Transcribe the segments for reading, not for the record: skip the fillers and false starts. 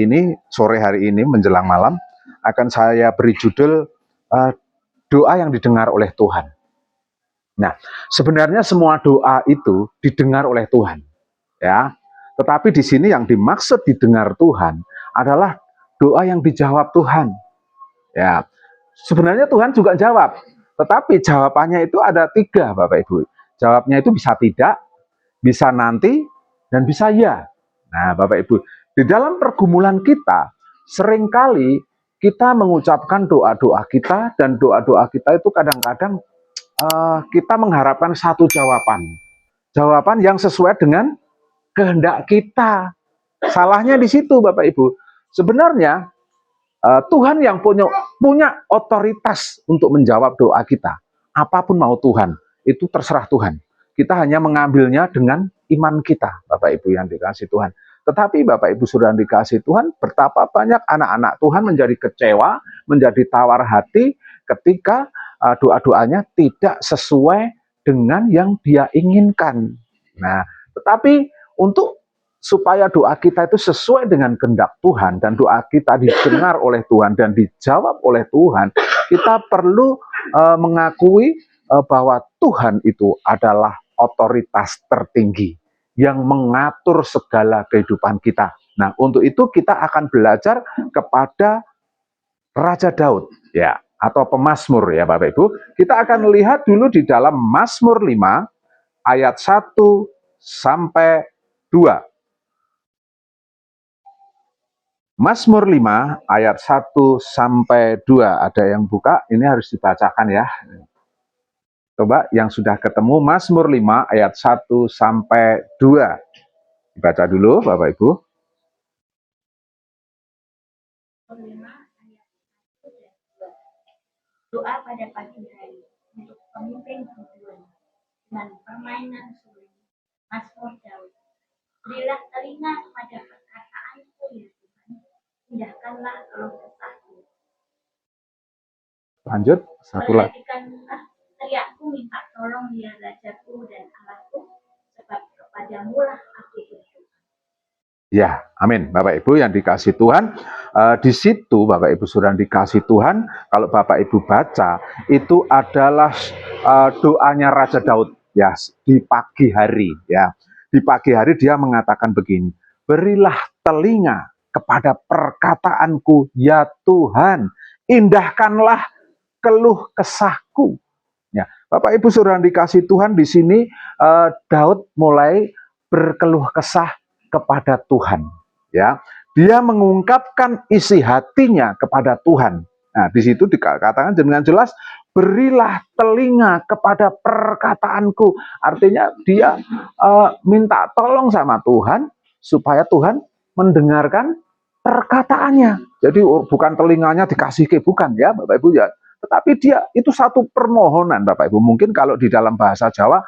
Ini sore hari ini menjelang malam akan saya beri judul doa yang didengar oleh Tuhan. Nah, sebenarnya semua doa itu didengar oleh Tuhan, ya. Tetapi di sini yang dimaksud didengar Tuhan adalah doa yang dijawab Tuhan. Ya, sebenarnya Tuhan juga jawab, tetapi jawabannya itu ada 3, Bapak Ibu. Jawabnya itu bisa tidak, bisa nanti, dan bisa ya. Nah, Bapak Ibu, di dalam pergumulan kita, seringkali kita mengucapkan doa-doa kita, dan doa-doa kita itu kadang-kadang kita mengharapkan satu jawaban. Jawaban yang sesuai dengan kehendak kita. Salahnya di situ, Bapak Ibu. Sebenarnya Tuhan yang punya otoritas untuk menjawab doa kita. Apapun mau Tuhan, itu terserah Tuhan. Kita hanya mengambilnya dengan iman kita, Bapak Ibu yang dikasih Tuhan. Tetapi Bapak Ibu sudah dikasih Tuhan, betapa banyak anak-anak Tuhan menjadi kecewa, menjadi tawar hati ketika doa-doanya tidak sesuai dengan yang dia inginkan. Nah, tetapi untuk supaya doa kita itu sesuai dengan kehendak Tuhan dan doa kita didengar oleh Tuhan dan dijawab oleh Tuhan, kita perlu mengakui bahwa Tuhan itu adalah otoritas tertinggi yang mengatur segala kehidupan kita. Nah, untuk itu kita akan belajar kepada Raja Daud, ya, atau pemazmur, ya Bapak Ibu. Kita akan lihat dulu di dalam Mazmur 5 ayat 1 sampai 2. Mazmur 5 ayat 1 sampai 2. Ada yang buka? Ini harus dibacakan ya. Coba yang sudah ketemu Mazmur 5 ayat 1 sampai 2. Dibaca dulu Bapak Ibu. Doa pada pagi hari untuk pemimpin hidup dengan permainan suling. Mazmur Daud. Berilah telinga pada perkataanku ya Tuhan, indahkanlah keluh kesahku. Lanjut, satu lagi. Perhatikanlah teriakku minta tolong ya Rajaku dan Allahku, sebab kepadamu lah aku berdoa. Ya, amin. Bapak Ibu yang dikasih Tuhan, di situ Bapak Ibu sudah dikasih Tuhan. Kalau Bapak Ibu baca, itu adalah doanya Raja Daud, ya, di pagi hari, ya. Di pagi hari dia mengatakan begini, berilah telinga kepada perkataanku, ya Tuhan, indahkanlah keluh kesahku. Ya, Bapak Ibu sudah dikasih Tuhan, di sini Daud mulai berkeluh kesah kepada Tuhan, ya. Dia mengungkapkan isi hatinya kepada Tuhan. Nah, di situ dikatakan dengan jelas, berilah telinga kepada perkataanku. Artinya dia minta tolong sama Tuhan supaya Tuhan mendengarkan perkataannya. Jadi bukan telinganya dikasih ke, bukan ya Bapak Ibu ya. Tetapi dia itu satu permohonan Bapak Ibu. Mungkin kalau di dalam bahasa Jawa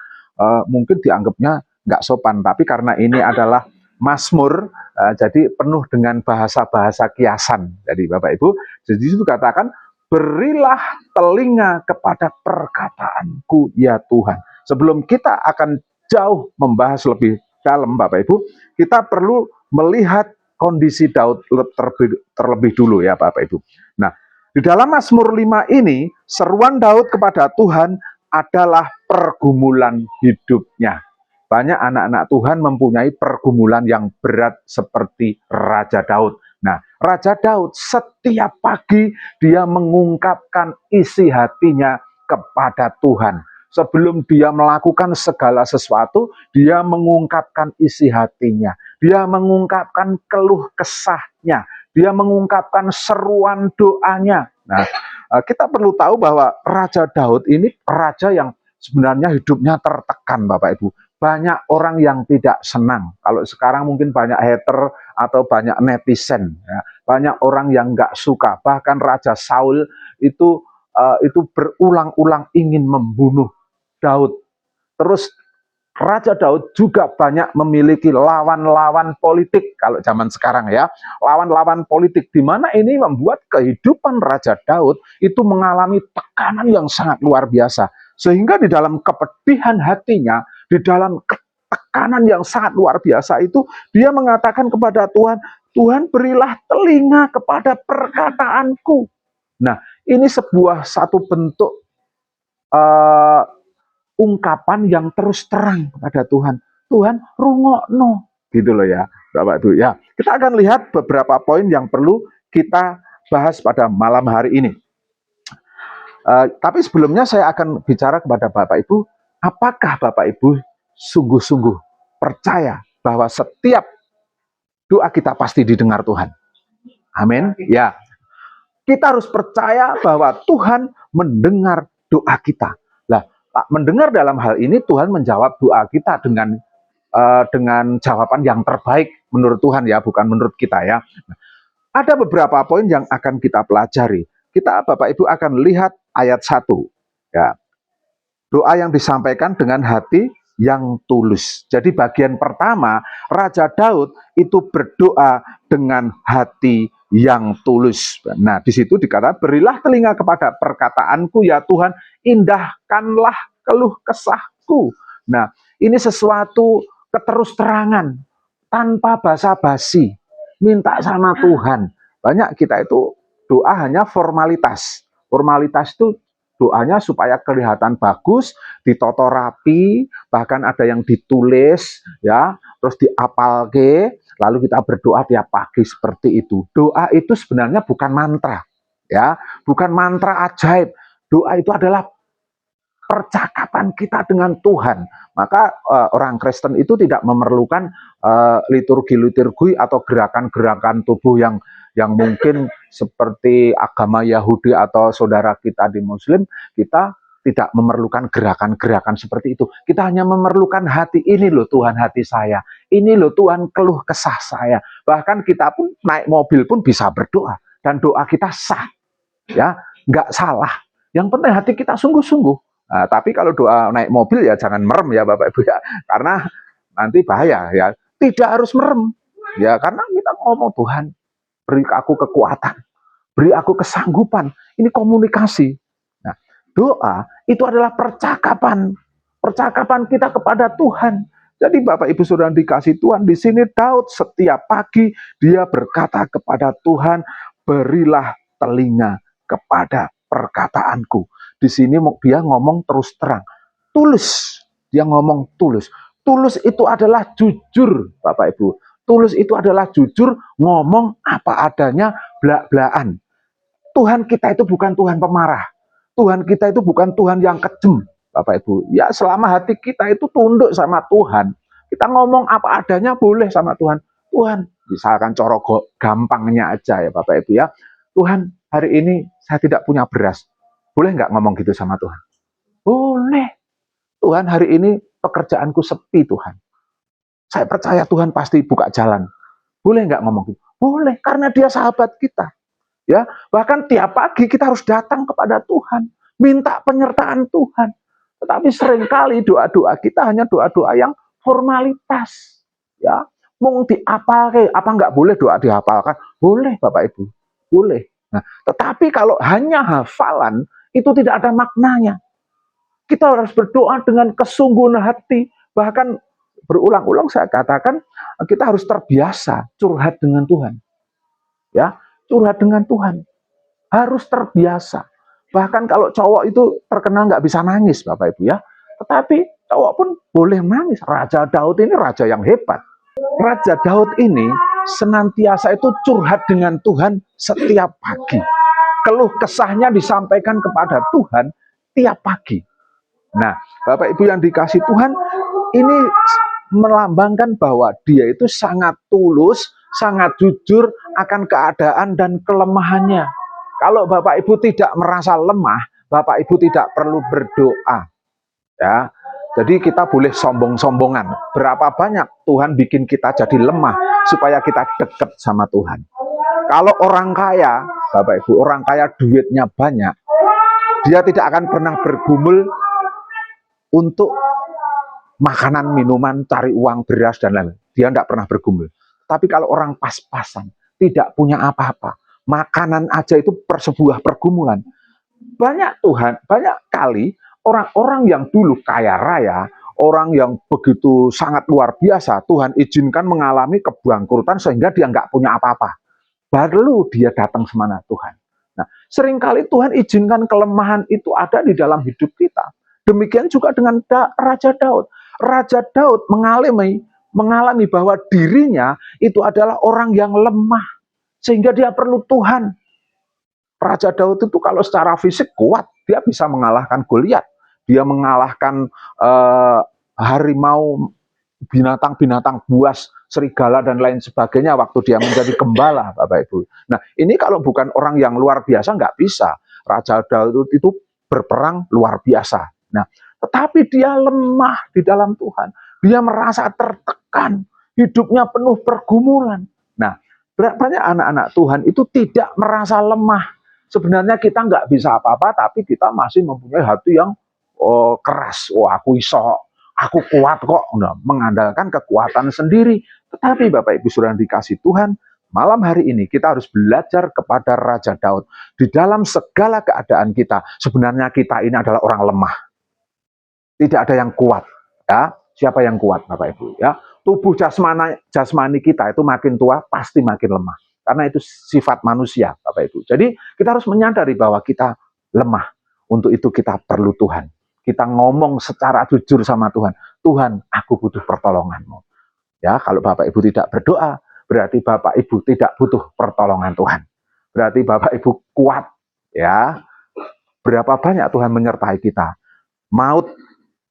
mungkin dianggapnya nggak sopan, tapi karena ini adalah Mazmur, jadi penuh dengan bahasa-bahasa kiasan. Jadi Bapak Ibu, jadi itu katakan, berilah telinga kepada perkataanku ya Tuhan. Sebelum kita akan jauh membahas lebih dalam Bapak Ibu, kita perlu melihat kondisi Daud terlebih dulu ya Bapak Ibu. Nah, di dalam Mazmur 5 ini, seruan Daud kepada Tuhan adalah pergumulan hidupnya. Banyak anak-anak Tuhan mempunyai pergumulan yang berat seperti Raja Daud. Nah, Raja Daud setiap pagi dia mengungkapkan isi hatinya kepada Tuhan. Sebelum dia melakukan segala sesuatu, dia mengungkapkan isi hatinya. Dia mengungkapkan keluh kesahnya. Dia mengungkapkan seruan doanya. Nah, kita perlu tahu bahwa Raja Daud ini raja yang sebenarnya hidupnya tertekan, Bapak Ibu. Banyak orang yang tidak senang. Kalau sekarang mungkin banyak hater atau banyak netizen, ya. Banyak orang yang nggak suka. Bahkan Raja Saul itu berulang-ulang ingin membunuh Daud. Terus Raja Daud juga banyak memiliki lawan-lawan politik kalau zaman sekarang ya. Lawan-lawan politik di mana ini membuat kehidupan Raja Daud itu mengalami tekanan yang sangat luar biasa. Sehingga di dalam kepedihan hatinya, di dalam tekanan yang sangat luar biasa itu, dia mengatakan kepada Tuhan, Tuhan berilah telinga kepada perkataanku. Nah, ini sebuah satu bentuk ungkapan yang terus terang kepada Tuhan. Tuhan rungokno, gitu loh ya, Bapak Ibu ya. Kita akan lihat beberapa poin yang perlu kita bahas pada malam hari ini. Tapi sebelumnya saya akan bicara kepada Bapak Ibu, apakah Bapak Ibu sungguh-sungguh percaya bahwa setiap doa kita pasti didengar Tuhan? Amin. Ya, kita harus percaya bahwa Tuhan mendengar doa kita. Lah, mendengar dalam hal ini Tuhan menjawab doa kita dengan jawaban yang terbaik menurut Tuhan ya, bukan menurut kita ya. Ada beberapa poin yang akan kita pelajari. Kita Bapak Ibu akan lihat ayat 1 ya. Doa yang disampaikan dengan hati yang tulus. Jadi bagian pertama, Raja Daud itu berdoa dengan hati yang tulus. Nah, di situ dikatakan, berilah telinga kepada perkataanku ya Tuhan, indahkanlah keluh kesahku. Nah, ini sesuatu keterus-terangan, tanpa basa-basi, minta sama Tuhan. Banyak kita itu doa hanya formalitas. Formalitas itu doanya supaya kelihatan bagus, ditoto rapi, bahkan ada yang ditulis, ya, terus diapalke, lalu kita berdoa tiap pagi seperti itu. Doa itu sebenarnya bukan mantra, ya, bukan mantra ajaib. Doa itu adalah percakapan kita dengan Tuhan. Maka orang Kristen itu tidak memerlukan liturgi-liturgi atau gerakan-gerakan tubuh yang mungkin seperti agama Yahudi atau saudara kita di Muslim, kita tidak memerlukan gerakan-gerakan seperti itu. Kita hanya memerlukan hati, ini loh Tuhan hati saya, ini loh Tuhan keluh kesah saya. Bahkan kita pun naik mobil pun bisa berdoa, dan doa kita sah, ya, nggak salah. Yang penting hati kita sungguh-sungguh. Nah, tapi kalau doa naik mobil ya jangan merem ya Bapak Ibu ya, karena nanti bahaya ya. Tidak harus merem, ya, karena kita ngomong Tuhan, beri aku kekuatan, beri aku kesanggupan. Ini komunikasi. Nah, doa itu adalah percakapan kita kepada Tuhan. Jadi Bapak Ibu Saudara dikasih Tuhan, di sini Daud setiap pagi dia berkata kepada Tuhan, berilah telinga kepada perkataanku. Di sini dia ngomong terus terang, tulus. Dia ngomong tulus. Tulus itu adalah jujur, Bapak Ibu. Tulus itu adalah jujur, ngomong apa adanya, blak-blakan. Tuhan kita itu bukan Tuhan pemarah. Tuhan kita itu bukan Tuhan yang kejem, Bapak Ibu. Ya, selama hati kita itu tunduk sama Tuhan, kita ngomong apa adanya boleh sama Tuhan. Tuhan, misalkan corok gampangnya aja ya Bapak Ibu ya. Tuhan, hari ini saya tidak punya beras. Boleh nggak ngomong gitu sama Tuhan? Boleh. Tuhan, hari ini pekerjaanku sepi Tuhan. Saya percaya Tuhan pasti buka jalan. Boleh nggak ngomong gitu? Boleh, karena dia sahabat kita. Ya, bahkan tiap pagi kita harus datang kepada Tuhan, minta penyertaan Tuhan. Tetapi seringkali doa-doa kita hanya doa-doa yang formalitas. Ya, mau diapalkan, apa nggak boleh doa dihafalkan? Boleh, Bapak Ibu, boleh. Nah, tetapi kalau hanya hafalan itu tidak ada maknanya. Kita harus berdoa dengan kesungguhan hati, bahkan berulang-ulang saya katakan kita harus terbiasa curhat dengan Tuhan. Ya, curhat dengan Tuhan. Harus terbiasa. Bahkan kalau cowok itu terkenal nggak bisa nangis, Bapak Ibu ya. Tetapi cowok pun boleh nangis. Raja Daud ini raja yang hebat. Raja Daud ini senantiasa itu curhat dengan Tuhan setiap pagi. Keluh kesahnya disampaikan kepada Tuhan tiap pagi. Nah, Bapak Ibu yang dikasih Tuhan, ini melambangkan bahwa dia itu sangat tulus, sangat jujur akan keadaan dan kelemahannya. Kalau Bapak Ibu tidak merasa lemah, Bapak Ibu tidak perlu berdoa. Ya, jadi kita boleh sombong-sombongan. Berapa banyak Tuhan bikin kita jadi lemah supaya kita dekat sama Tuhan. Kalau orang kaya, Bapak Ibu, orang kaya duitnya banyak, dia tidak akan pernah bergumul untuk makanan, minuman, cari uang, beras, dan lain-lain. Dia tidak pernah bergumul. Tapi kalau orang pas-pasan, tidak punya apa-apa, makanan aja itu sebuah pergumulan. Banyak kali orang-orang yang dulu kaya raya, orang yang begitu sangat luar biasa, Tuhan izinkan mengalami kebangkrutan sehingga dia nggak punya apa-apa. Baru dia datang semana Tuhan. Nah, seringkali Tuhan izinkan kelemahan itu ada di dalam hidup kita. Demikian juga dengan Raja Daud. Raja Daud mengalami bahwa dirinya itu adalah orang yang lemah. Sehingga dia perlu Tuhan. Raja Daud itu kalau secara fisik kuat, dia bisa mengalahkan Goliat. Dia mengalahkan harimau, binatang-binatang buas, serigala dan lain sebagainya waktu dia menjadi gembala, Bapak Ibu. Nah, ini kalau bukan orang yang luar biasa nggak bisa. Raja Daud itu berperang luar biasa. Nah, tetapi dia lemah di dalam Tuhan. Dia merasa tertekan, hidupnya penuh pergumulan. Nah, banyak anak-anak Tuhan itu tidak merasa lemah. Sebenarnya kita nggak bisa apa-apa, tapi kita masih mempunyai hati yang keras. Aku iso, aku kuat kok. Nah, mengandalkan kekuatan sendiri. Tetapi Bapak Ibu Saudara dikasih Tuhan, malam hari ini kita harus belajar kepada Raja Daud. Di dalam segala keadaan kita, sebenarnya kita ini adalah orang lemah. Tidak ada yang kuat. Ya, siapa yang kuat Bapak Ibu? Ya, tubuh jasmani kita itu makin tua pasti makin lemah. Karena itu sifat manusia, Bapak Ibu. Jadi kita harus menyadari bahwa kita lemah. Untuk itu kita perlu Tuhan. Kita ngomong secara jujur sama Tuhan. Tuhan, aku butuh pertolongan-Mu. Ya, kalau Bapak Ibu tidak berdoa, berarti Bapak Ibu tidak butuh pertolongan Tuhan. Berarti Bapak Ibu kuat. Ya, berapa banyak Tuhan menyertai kita. Maut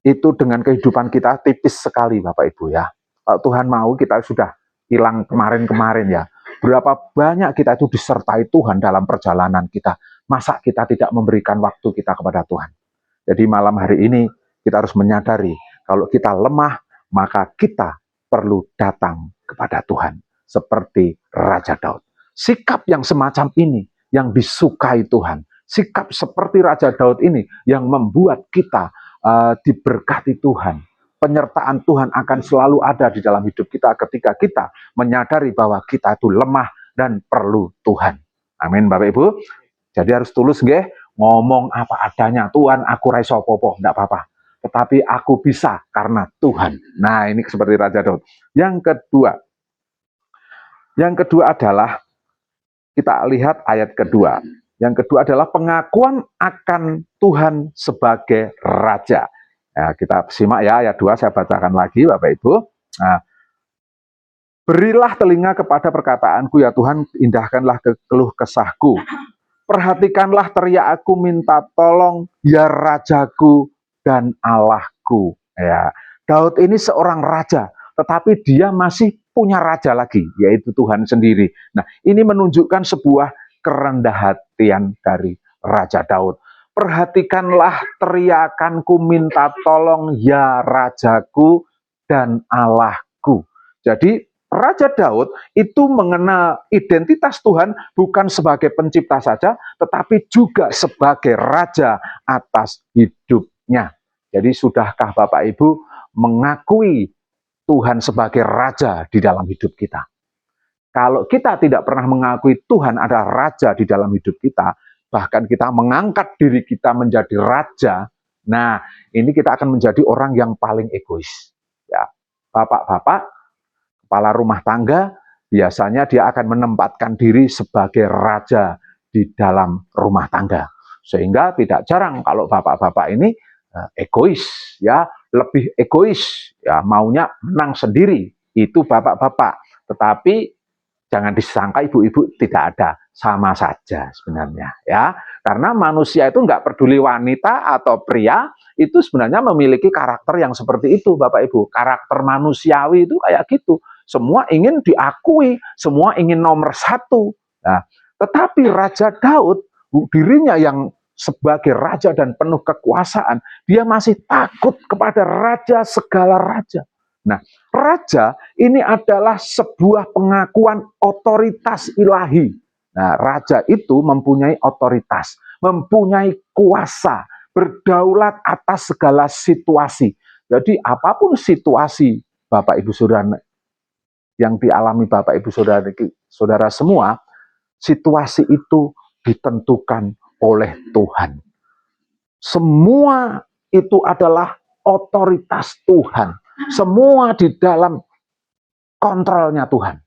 itu dengan kehidupan kita tipis sekali, Bapak Ibu ya. Kalau Tuhan mau, kita sudah hilang kemarin-kemarin ya. Berapa banyak kita itu disertai Tuhan dalam perjalanan kita. Masa kita tidak memberikan waktu kita kepada Tuhan? Jadi malam hari ini kita harus menyadari kalau kita lemah, maka kita perlu datang kepada Tuhan. Seperti Raja Daud. Sikap yang semacam ini yang disukai Tuhan. Sikap seperti Raja Daud ini yang membuat kita diberkati Tuhan. Penyertaan Tuhan akan selalu ada di dalam hidup kita ketika kita menyadari bahwa kita itu lemah dan perlu Tuhan. Amin Bapak Ibu. Jadi harus tulus nggih, ngomong apa adanya. Tuhan, aku ra iso apa-apa, enggak apa-apa. Tetapi aku bisa karena Tuhan. Nah, ini seperti Raja Daud. Yang kedua adalah kita lihat ayat kedua. Yang kedua adalah pengakuan akan Tuhan sebagai Raja. Nah, kita simak ya ayat 2, saya bacakan lagi Bapak Ibu. Nah, berilah telinga kepada perkataanku ya Tuhan, indahkanlah keluh kesahku. Perhatikanlah teriak aku minta tolong ya Rajaku dan Allahku. Ya, Daud ini seorang raja, tetapi dia masih punya raja lagi, yaitu Tuhan sendiri. Nah, ini menunjukkan sebuah kerendah hatian dari Raja Daud. Perhatikanlah teriakanku minta tolong ya Rajaku dan Allahku. Jadi Raja Daud itu mengenal identitas Tuhan bukan sebagai pencipta saja, tetapi juga sebagai raja atas hidupnya. Jadi sudahkah Bapak Ibu mengakui Tuhan sebagai raja di dalam hidup kita? Kalau kita tidak pernah mengakui Tuhan adalah raja di dalam hidup kita, bahkan kita mengangkat diri kita menjadi raja, nah ini kita akan menjadi orang yang paling egois. Ya, bapak-bapak, kepala rumah tangga, biasanya dia akan menempatkan diri sebagai raja di dalam rumah tangga. Sehingga tidak jarang kalau bapak-bapak ini egois, ya lebih egois, ya maunya menang sendiri. Itu bapak-bapak. Tetapi jangan disangka ibu-ibu tidak ada, sama saja sebenarnya ya. Karena manusia itu nggak peduli wanita atau pria, itu sebenarnya memiliki karakter yang seperti itu Bapak Ibu. Karakter manusiawi itu kayak gitu. Semua ingin diakui, semua ingin nomor satu. Nah, tetapi Raja Daud, dirinya yang sebagai raja dan penuh kekuasaan, dia masih takut kepada raja segala raja. Nah, raja ini adalah sebuah pengakuan otoritas ilahi. Nah, raja itu mempunyai otoritas, mempunyai kuasa, berdaulat atas segala situasi. Jadi apapun situasi Bapak Ibu Saudara yang dialami Bapak Ibu Saudara semua, situasi itu ditentukan oleh Tuhan. Semua itu adalah otoritas Tuhan. Semua di dalam kontrolnya Tuhan.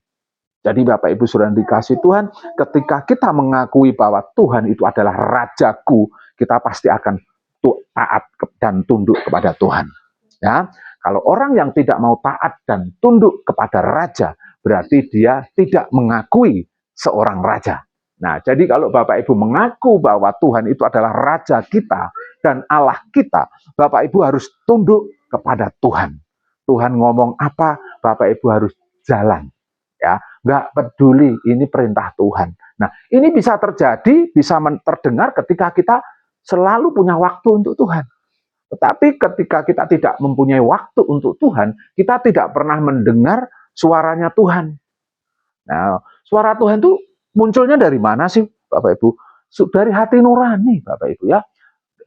Jadi Bapak Ibu Saudara dikasih Tuhan, ketika kita mengakui bahwa Tuhan itu adalah Rajaku, kita pasti akan taat dan tunduk kepada Tuhan. Ya, kalau orang yang tidak mau taat dan tunduk kepada Raja, berarti dia tidak mengakui seorang Raja. Nah, jadi kalau Bapak Ibu mengaku bahwa Tuhan itu adalah Raja kita dan Allah kita, Bapak Ibu harus tunduk kepada Tuhan. Tuhan ngomong apa, Bapak Ibu harus jalan. Ya, nggak peduli, ini perintah Tuhan. Nah, ini bisa terjadi, bisa terdengar ketika kita selalu punya waktu untuk Tuhan. Tetapi ketika kita tidak mempunyai waktu untuk Tuhan, kita tidak pernah mendengar suaranya Tuhan. Nah, suara Tuhan itu munculnya dari mana sih, Bapak Ibu? Dari hati nurani, Bapak Ibu ya.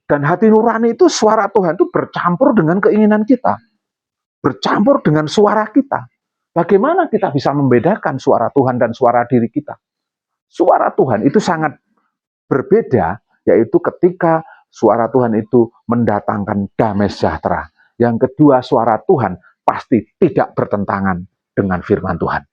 Dan hati nurani itu, suara Tuhan itu bercampur dengan keinginan kita, bercampur dengan suara kita. Bagaimana kita bisa membedakan suara Tuhan dan suara diri kita? Suara Tuhan itu sangat berbeda, yaitu ketika suara Tuhan itu mendatangkan damai sejahtera. Yang kedua, suara Tuhan pasti tidak bertentangan dengan firman Tuhan.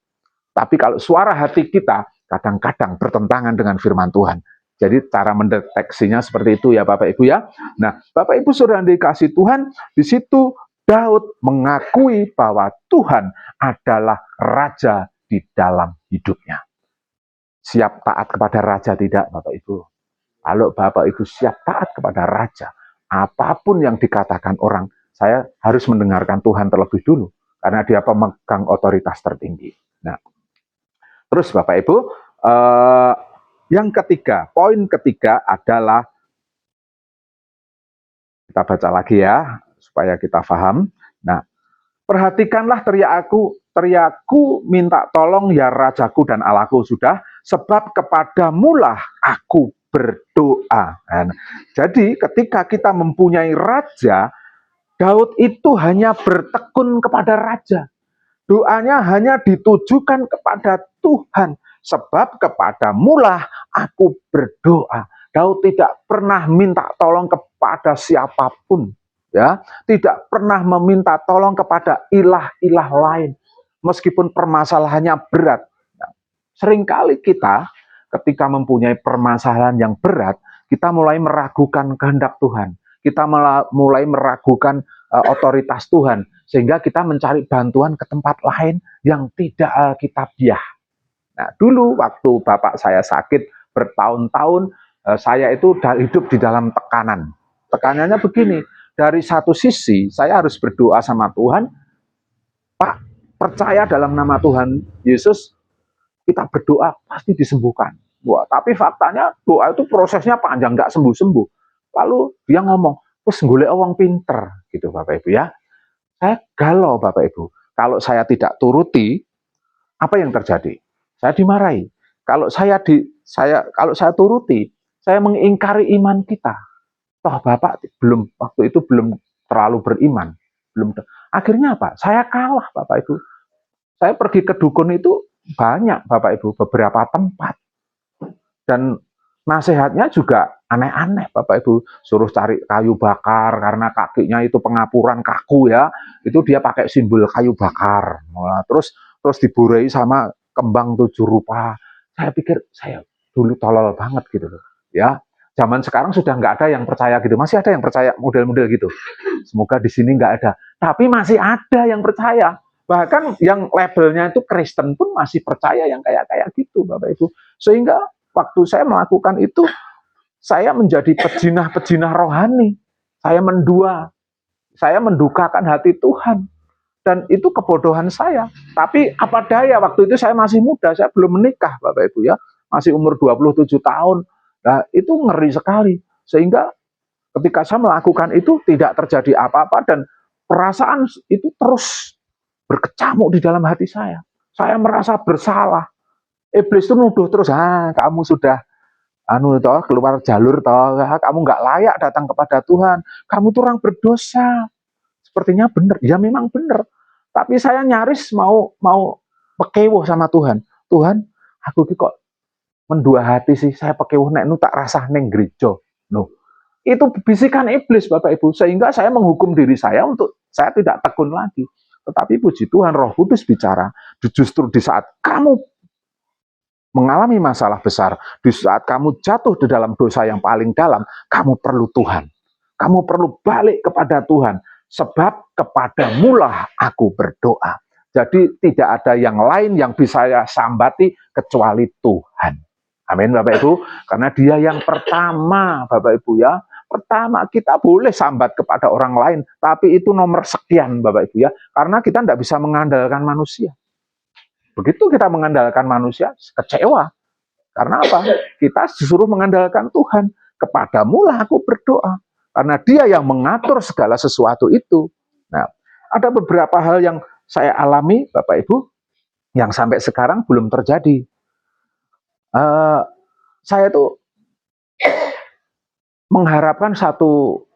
Tapi kalau suara hati kita kadang-kadang bertentangan dengan firman Tuhan. Jadi cara mendeteksinya seperti itu ya Bapak Ibu ya. Nah, Bapak Ibu Saudara dikasih Tuhan, di situ Daud mengakui bahwa Tuhan adalah Raja di dalam hidupnya. Siap taat kepada Raja tidak, Bapak Ibu? Kalau Bapak Ibu siap taat kepada Raja, apapun yang dikatakan orang, saya harus mendengarkan Tuhan terlebih dulu, karena dia pemegang otoritas tertinggi. Nah, terus Bapak Ibu, yang ketiga, poin ketiga adalah, kita baca lagi ya, supaya kita paham. Nah, perhatikanlah teriakku minta tolong ya Rajaku dan Allahku, sudah, sebab kepadamulah aku berdoa. Nah, jadi ketika kita mempunyai Raja, Daud itu hanya bertekun kepada Raja. Doanya hanya ditujukan kepada Tuhan, sebab kepadamulah aku berdoa. Daud tidak pernah minta tolong kepada siapapun, ya, tidak pernah meminta tolong kepada ilah-ilah lain, meskipun permasalahannya berat. Seringkali kita ketika mempunyai permasalahan yang berat, kita mulai meragukan kehendak Tuhan, kita mulai meragukan otoritas Tuhan, sehingga kita mencari bantuan ke tempat lain yang tidak alkitabiah. Nah, dulu waktu bapak saya sakit bertahun-tahun, saya itu hidup di dalam tekanan. Tekanannya begini, dari satu sisi saya harus berdoa sama Tuhan, Pak, percaya dalam nama Tuhan Yesus, kita berdoa pasti disembuhkan. Wah, tapi faktanya doa itu prosesnya panjang, nggak sembuh-sembuh. Lalu dia ngomong, terus golek wong pinter, gitu Bapak Ibu ya. Saya galau Bapak Ibu. Kalau saya tidak turuti, apa yang terjadi? Saya dimarahi. Kalau saya turuti, saya mengingkari iman kita. Toh Bapak waktu itu belum terlalu beriman, Akhirnya apa? Saya kalah Bapak Ibu. Saya pergi ke dukun itu banyak Bapak Ibu, beberapa tempat. Dan nasihatnya juga aneh-aneh Bapak Ibu, suruh cari kayu bakar karena kakinya itu pengapuran kaku ya, itu dia pakai simbol kayu bakar. Nah, terus diburai sama kembang 7 rupa. Saya pikir saya dulu tolol banget gitu loh ya. Zaman sekarang sudah nggak ada yang percaya gitu, masih ada yang percaya model-model gitu. Semoga di sini nggak ada, tapi masih ada yang percaya. Bahkan yang labelnya itu Kristen pun masih percaya yang kayak gitu Bapak Ibu. Sehingga waktu saya melakukan itu, saya menjadi pejinah-pejinah rohani. Saya mendukakan hati Tuhan. Dan itu kebodohan saya. Tapi apa daya, waktu itu saya masih muda, saya belum menikah Bapak Ibu ya. Masih umur 27 tahun. Nah, itu ngeri sekali. Sehingga ketika saya melakukan itu tidak terjadi apa-apa dan perasaan itu terus berkecamuk di dalam hati saya. Saya merasa bersalah. Iblis itu nuduh terus, kamu sudah keluar jalur kamu nggak layak datang kepada Tuhan. Kamu tuh orang berdosa. Sepertinya benar. Ya memang benar. Tapi saya nyaris mau pekewoh sama Tuhan. Tuhan, aku kok mendua hati sih, saya pekewoh nek nu tak rasah neng gereja. Loh, Itu bisikan iblis, Bapak Ibu, sehingga saya menghukum diri saya untuk saya tidak tekun lagi. Tetapi puji Tuhan, Roh Kudus bicara, justru di saat kamu mengalami masalah besar, di saat kamu jatuh di dalam dosa yang paling dalam, kamu perlu Tuhan. Kamu perlu balik kepada Tuhan, sebab kepadamulah aku berdoa. Jadi tidak ada yang lain yang bisa saya sambati kecuali Tuhan. Amin, Bapak Ibu. Karena Dia yang pertama, Bapak Ibu ya. Pertama, kita boleh sambat kepada orang lain, tapi itu nomor sekian, Bapak Ibu ya. Karena kita tidak bisa mengandalkan manusia. Begitu kita mengandalkan manusia, kecewa. Karena apa? Kita disuruh mengandalkan Tuhan. Kepadamulah aku berdoa. Karena Dia yang mengatur segala sesuatu itu. Nah, ada beberapa hal yang saya alami, Bapak Ibu, yang sampai sekarang belum terjadi. Saya tuh mengharapkan satu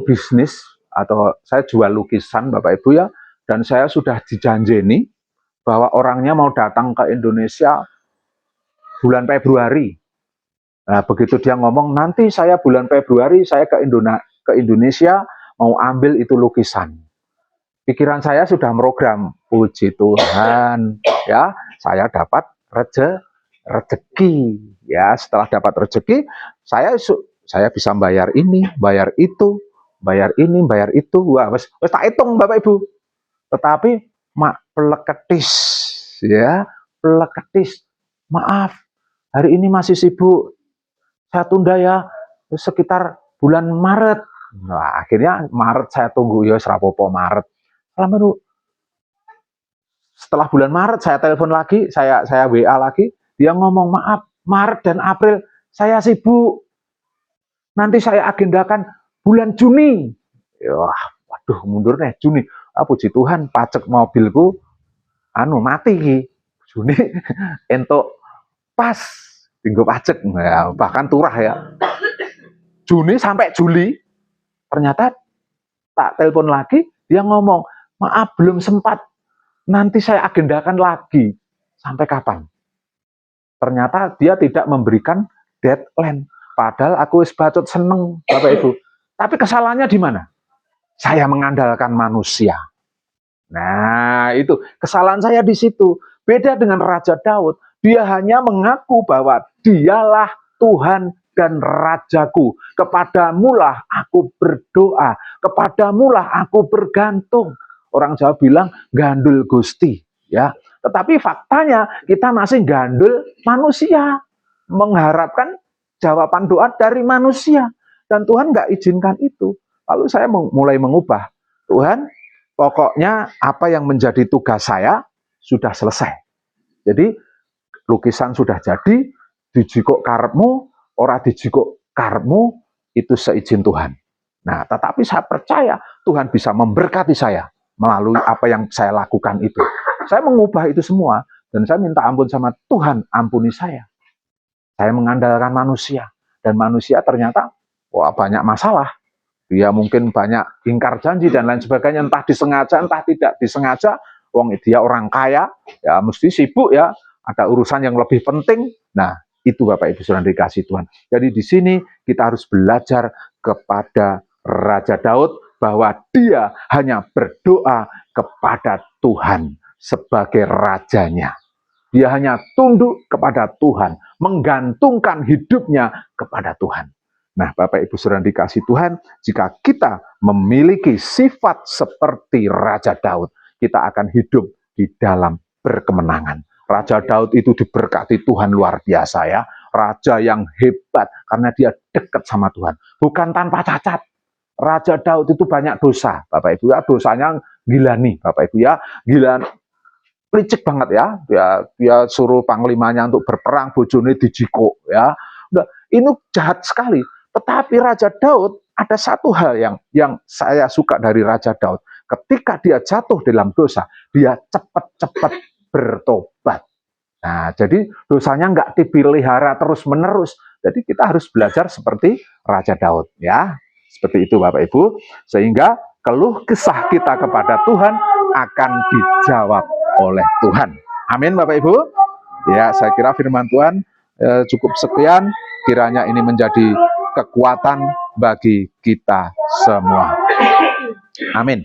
bisnis, atau saya jual lukisan, Bapak Ibu ya, dan saya sudah dijanjeni bahwa orangnya mau datang ke Indonesia bulan Februari. Nah, begitu dia ngomong, nanti saya bulan Februari saya ke Indonesia mau ambil itu lukisan. Pikiran saya sudah merogram, puji Tuhan, ya, saya dapat rezeki, ya. Setelah dapat rezeki, saya bisa bayar ini, bayar itu, bayar ini, bayar itu. Wah, wes tak hitung, Bapak Ibu. Tetapi peleketis, ya, peleketis. Maaf, hari ini masih sibuk. Saya tunda ya, sekitar bulan Maret. Nah, akhirnya Maret saya tunggu, ya serapopo Maret. Setelah bulan Maret saya telepon lagi, saya WA lagi, dia ngomong, maaf, Maret dan April saya sibuk. Nanti saya agendakan bulan Juni. Wah, waduh, mundur nih Juni. Puji Tuhan, pajak mobilku mati. Juni entuk pas tinggal pajak, ya, bahkan turah ya. Juni sampai Juli, ternyata tak telepon lagi, dia ngomong, maaf belum sempat, nanti saya agendakan lagi. Sampai kapan? Ternyata dia tidak memberikan deadline. Padahal aku bacot seneng, Bapak Ibu. Tapi kesalahannya di mana? Saya mengandalkan manusia. Nah, itu kesalahan saya di situ. Beda dengan Raja Daud. Dia hanya mengaku bahwa dialah Tuhan dan Rajaku. Kepadamulah aku berdoa. Kepadamulah aku bergantung. Orang Jawa bilang gandul Gusti, ya. Tetapi faktanya kita masih gandul manusia, mengharapkan jawaban doa dari manusia, dan Tuhan nggak izinkan itu. Lalu saya mulai mengubah. Tuhan, pokoknya apa yang menjadi tugas saya sudah selesai. Jadi lukisan sudah jadi, dijikuk karepmu, ora dijikuk karepmu, itu seizin Tuhan. Nah, tetapi saya percaya Tuhan bisa memberkati saya melalui apa yang saya lakukan itu. Saya mengubah itu semua, dan saya minta ampun sama Tuhan, ampuni saya. Saya mengandalkan manusia, dan manusia ternyata banyak masalah. Dia mungkin banyak ingkar janji dan lain sebagainya, entah disengaja, entah tidak disengaja. Dia orang kaya, ya mesti sibuk ya, ada urusan yang lebih penting. Nah, itu Bapak Ibu Saudara dikasih Tuhan. Jadi di sini kita harus belajar kepada Raja Daud bahwa dia hanya berdoa kepada Tuhan sebagai rajanya. Dia hanya tunduk kepada Tuhan, menggantungkan hidupnya kepada Tuhan. Nah, Bapak Ibu Saudara dikasih Tuhan, jika kita memiliki sifat seperti Raja Daud, kita akan hidup di dalam berkemenangan. Raja Daud itu diberkati Tuhan luar biasa ya. Raja yang hebat karena dia dekat sama Tuhan. Bukan tanpa cacat. Raja Daud itu banyak dosa, Bapak Ibu ya. Dosanya gila nih, Bapak Ibu ya. Gila, licik banget ya. Dia suruh panglimanya untuk berperang, bojone dijikuk ya. Nah, ini jahat sekali. Tetapi Raja Daud, ada satu hal yang saya suka dari Raja Daud. Ketika dia jatuh dalam dosa, dia cepat-cepat bertobat. Nah, jadi dosanya nggak dipelihara terus-menerus. Jadi kita harus belajar seperti Raja Daud, ya. Seperti itu Bapak Ibu. Sehingga keluh kesah kita kepada Tuhan akan dijawab oleh Tuhan. Amin Bapak Ibu. Ya, saya kira firman Tuhan cukup sekian. Kiranya ini menjadi kekuatan bagi kita semua. Amin.